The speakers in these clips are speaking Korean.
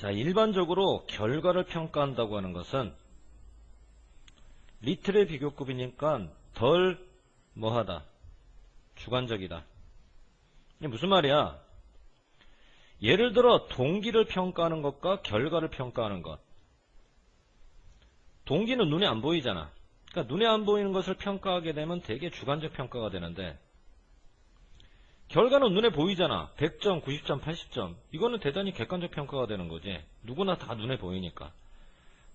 자, 일반적으로 결과를 평가한다고 하는 것은 리틀의 비교급이니까 덜 뭐하다, 주관적이다. 이게 무슨 말이야? 예를 들어 동기를 평가하는 것과 결과를 평가하는 것. 동기는 눈에 안 보이잖아. 그러니까 눈에 안 보이는 것을 평가하게 되면 되게 주관적 평가가 되는데, 결과는 눈에 보이잖아. 100점, 90점, 80점. 이거는 대단히 객관적 평가가 되는 거지. 누구나 다 눈에 보이니까.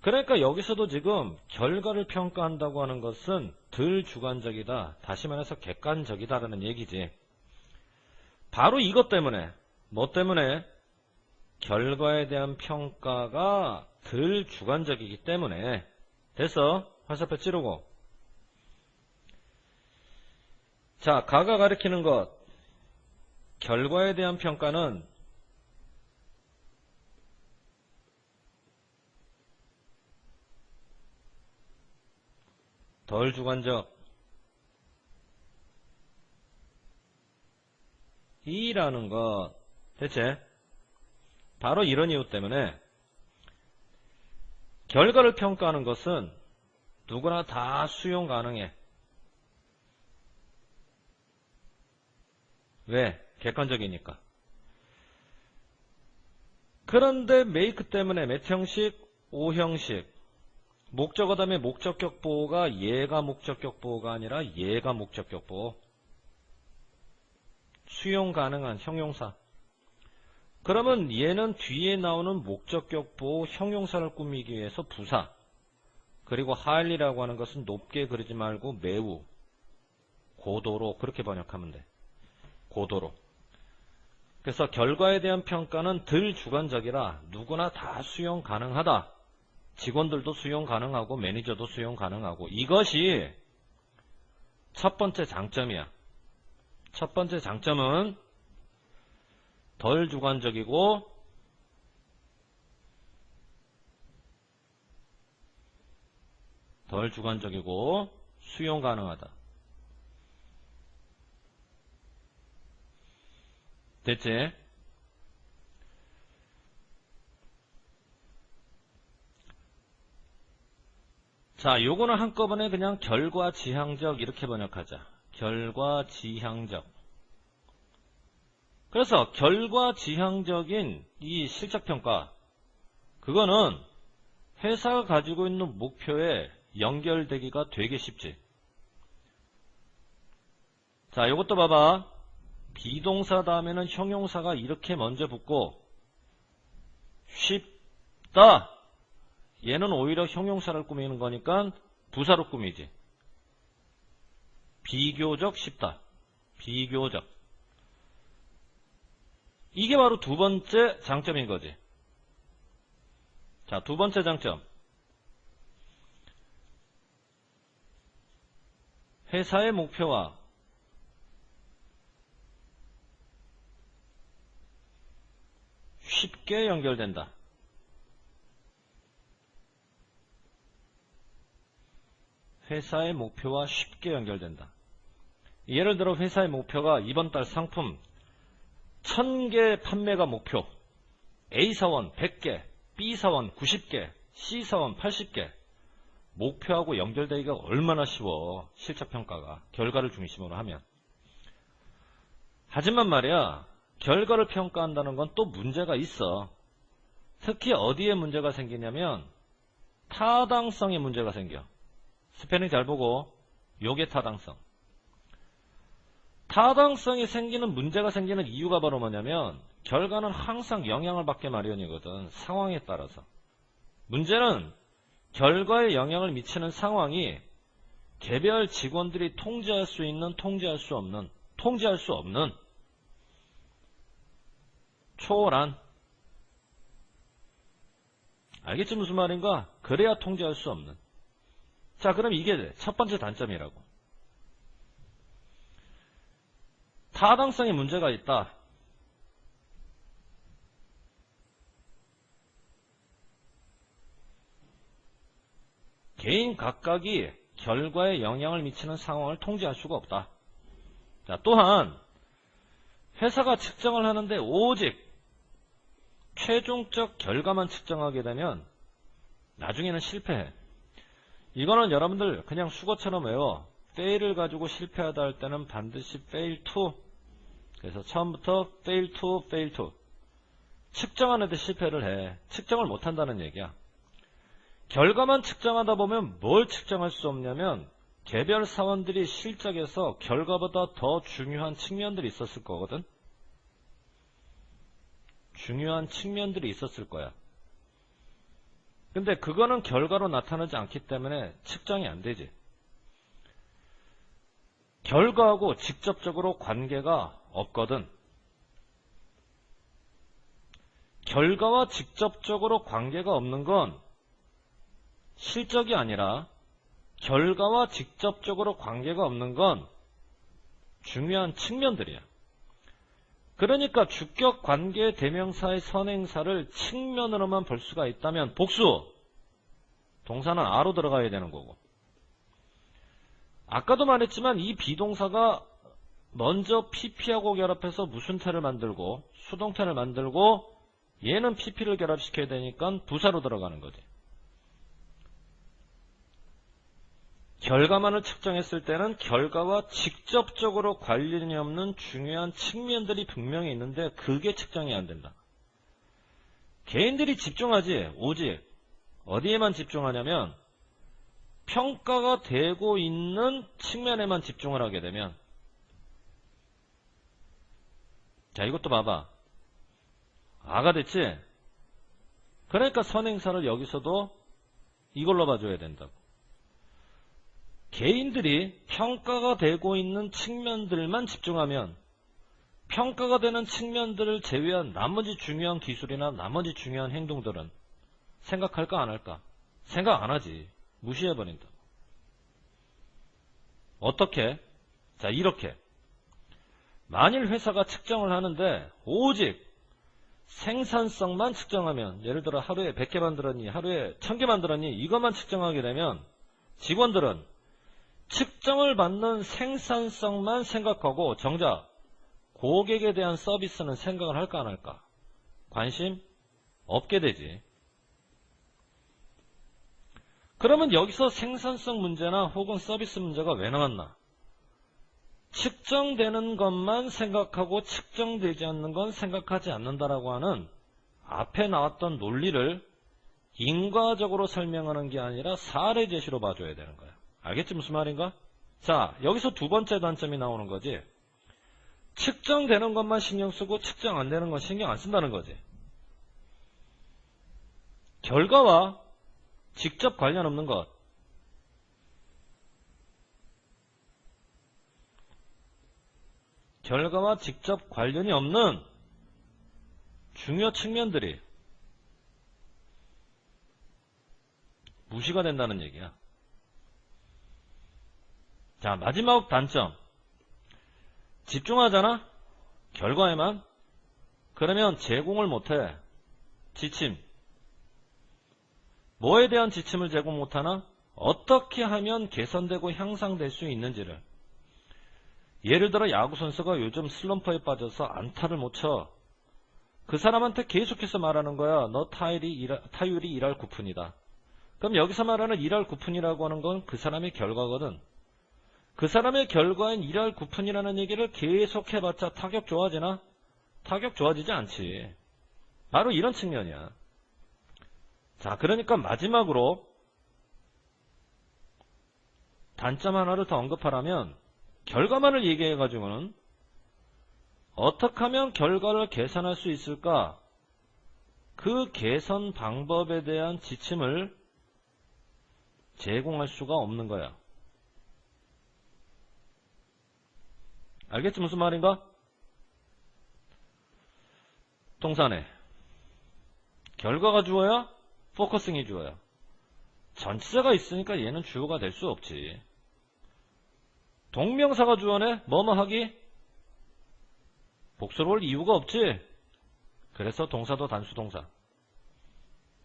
그러니까 여기서도 지금 결과를 평가한다고 하는 것은 덜 주관적이다. 다시 말해서 객관적이다라는 얘기지. 바로 이것 때문에, 뭐 때문에? 결과에 대한 평가가 덜 주관적이기 때문에. 됐어? 화살표 찌르고. 자, 가가 가리키는 것. 결과에 대한 평가는 덜 주관적 이라는 것. 대체 바로 이런 이유 때문에 결과를 평가하는 것은 누구나 다 수용 가능해. 왜? 객관적이니까. 그런데 메이크 때문에 몇 형식? 5형식. 목적어 다음에 목적격 보호가 얘가 목적격 보호가 아니라 얘가 목적격 보호. 수용 가능한 형용사. 그러면 얘는 뒤에 나오는 목적격 보호 형용사를 꾸미기 위해서 부사. 그리고 하일리라고 하는 것은 높게 그리지 말고 매우, 고도로 그렇게 번역하면 돼. 고도로. 그래서 결과에 대한 평가는 덜 주관적이라 누구나 다 수용 가능하다. 직원들도 수용 가능하고 매니저도 수용 가능하고. 이것이 첫 번째 장점이야. 첫 번째 장점은 덜 주관적이고 수용 가능하다. 됐지? 자, 요거는 한꺼번에 그냥 결과지향적 이렇게 번역하자. 결과지향적. 그래서 결과지향적인 이 실적평가, 그거는 회사가 가지고 있는 목표에 연결되기가 되게 쉽지. 자, 요것도 봐봐. 비동사 다음에는 형용사가 이렇게 먼저 붙고 쉽다. 얘는 오히려 형용사를 꾸미는 거니까 부사로 꾸미지. 비교적 쉽다. 비교적. 이게 바로 두 번째 장점인 거지. 자, 두 번째 장점. 회사의 목표와 쉽게 연결된다. 회사의 목표와 쉽게 연결된다. 예를 들어 회사의 목표가 이번 달 상품 1000개 판매가 목표. A사원 100개, B사원 90개, C사원 80개. 목표하고 연결되기가 얼마나 쉬워. 실적평가가. 결과를 중심으로 하면. 하지만 말이야. 결과를 평가한다는 건 또 문제가 있어. 특히 어디에 문제가 생기냐면 타당성에 문제가 생겨. 스페링 잘 보고. 요게 타당성. 타당성이 생기는 문제가 생기는 이유가 바로 뭐냐면 결과는 항상 영향을 받게 마련이거든. 상황에 따라서. 문제는 결과에 영향을 미치는 상황이 개별 직원들이 통제할 수 있는, 통제할 수 없는 초월한. 알겠지 무슨 말인가? 그래야 통제할 수 없는. 자, 그럼 이게 첫 번째 단점이라고. 타당성에 문제가 있다. 개인 각각이 결과에 영향을 미치는 상황을 통제할 수가 없다. 자, 또한 회사가 측정을 하는데 오직 최종적 결과만 측정하게 되면 나중에는 실패해. 이거는 여러분들 그냥 수거처럼 외워. fail을 가지고 실패하다 할 때는 반드시 fail to, 그래서 처음부터 fail to, fail to. 측정하는데 실패를 해. 측정을 못한다는 얘기야. 결과만 측정하다 보면 뭘 측정할 수 없냐면 개별 사원들이 실적에서 결과보다 더 중요한 측면들이 있었을 거거든. 중요한 측면들이 있었을 거야. 근데 그거는 결과로 나타나지 않기 때문에 측정이 안 되지. 결과하고 직접적으로 관계가 없거든. 결과와 직접적으로 관계가 없는 건 실적이 아니라 결과와 직접적으로 관계가 없는 건 중요한 측면들이야. 그러니까 주격 관계 대명사의 선행사를 측면으로만 볼 수가 있다면 복수, 동사는 아로 들어가야 되는 거고. 아까도 말했지만 이 비동사가 먼저 pp하고 결합해서 무슨 태를 만들고 수동태를 만들고 얘는 pp를 결합시켜야 되니까 부사로 들어가는 거지. 결과만을 측정했을 때는 결과와 직접적으로 관련이 없는 중요한 측면들이 분명히 있는데 그게 측정이 안 된다. 개인들이 집중하지 오직 어디에만 집중하냐면 평가가 되고 있는 측면에만 집중을 하게 되면, 자 이것도 봐봐. 아가 됐지? 그러니까 선행사를 여기서도 이걸로 봐줘야 된다고. 개인들이 평가가 되고 있는 측면들만 집중하면 평가가 되는 측면들을 제외한 나머지 중요한 기술이나 나머지 중요한 행동들은 생각할까 안 할까? 생각 안 하지. 무시해버린다. 어떻게? 자 이렇게. 만일 회사가 측정을 하는데 오직 생산성만 측정하면, 예를 들어 하루에 100개 만들었니 하루에 1000개 만들었니 이것만 측정하게 되면 직원들은 측정을 받는 생산성만 생각하고 정작 고객에 대한 서비스는 생각을 할까 안 할까? 관심 없게 되지. 그러면 여기서 생산성 문제나 혹은 서비스 문제가 왜 나왔나? 측정되는 것만 생각하고 측정되지 않는 건 생각하지 않는다라고 하는 앞에 나왔던 논리를 인과적으로 설명하는 게 아니라 사례 제시로 봐줘야 되는 거야. 알겠지 무슨 말인가? 자 여기서 두 번째 단점이 나오는 거지. 측정되는 것만 신경 쓰고 측정 안 되는 건 신경 안 쓴다는 거지. 결과와 직접 관련 없는 것, 결과와 직접 관련이 없는 중요 측면들이 무시가 된다는 얘기야. 자 마지막 단점. 집중하잖아? 결과에만? 그러면 제공을 못해. 지침. 뭐에 대한 지침을 제공 못하나? 어떻게 하면 개선되고 향상될 수 있는지를. 예를 들어 야구선수가 요즘 슬럼프에 빠져서 안타를 못 쳐. 그 사람한테 계속해서 말하는 거야. 너 타율이 1할 9푼이다. 그럼 여기서 말하는 1할 9푼이라고 하는 건 그 사람의 결과거든. 그 사람의 결과인 1할 9푼이라는 얘기를 계속 해봤자 타격 좋아지나? 타격 좋아지지 않지. 바로 이런 측면이야. 자, 그러니까 마지막으로 단점 하나를 더 언급하라면 결과만을 얘기해가지고는 어떻게 하면 결과를 개선할 수 있을까? 그 개선 방법에 대한 지침을 제공할 수가 없는 거야. 알겠지 무슨 말인가? 동사네. 결과가 주어야 포커싱이 주어야. 전치사가 있으니까 얘는 주어가 될 수 없지. 동명사가 주어네. 뭐뭐 하기? 복수로 올 이유가 없지. 그래서 동사도 단수동사.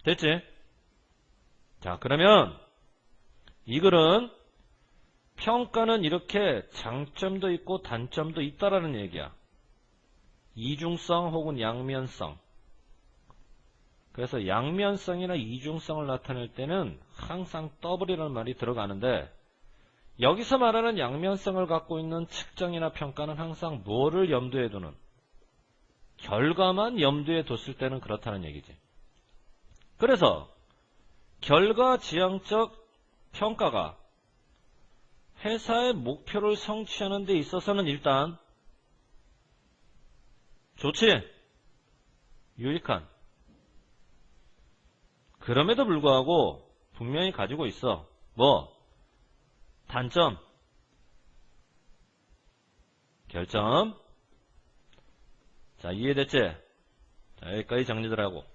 됐지? 자 그러면 이 글은 평가는 이렇게 장점도 있고 단점도 있다라는 얘기야. 이중성 혹은 양면성. 그래서 양면성이나 이중성을 나타낼 때는 항상 더블이라는 말이 들어가는데, 여기서 말하는 양면성을 갖고 있는 측정이나 평가는 항상 뭐를 염두에 두는, 결과만 염두에 뒀을 때는 그렇다는 얘기지. 그래서 결과 지향적 평가가 회사의 목표를 성취하는 데 있어서는 일단 좋지, 유익한, 그럼에도 불구하고 분명히 가지고 있어. 뭐? 단점, 결점. 자, 이해됐지? 자, 여기까지 정리들 하고.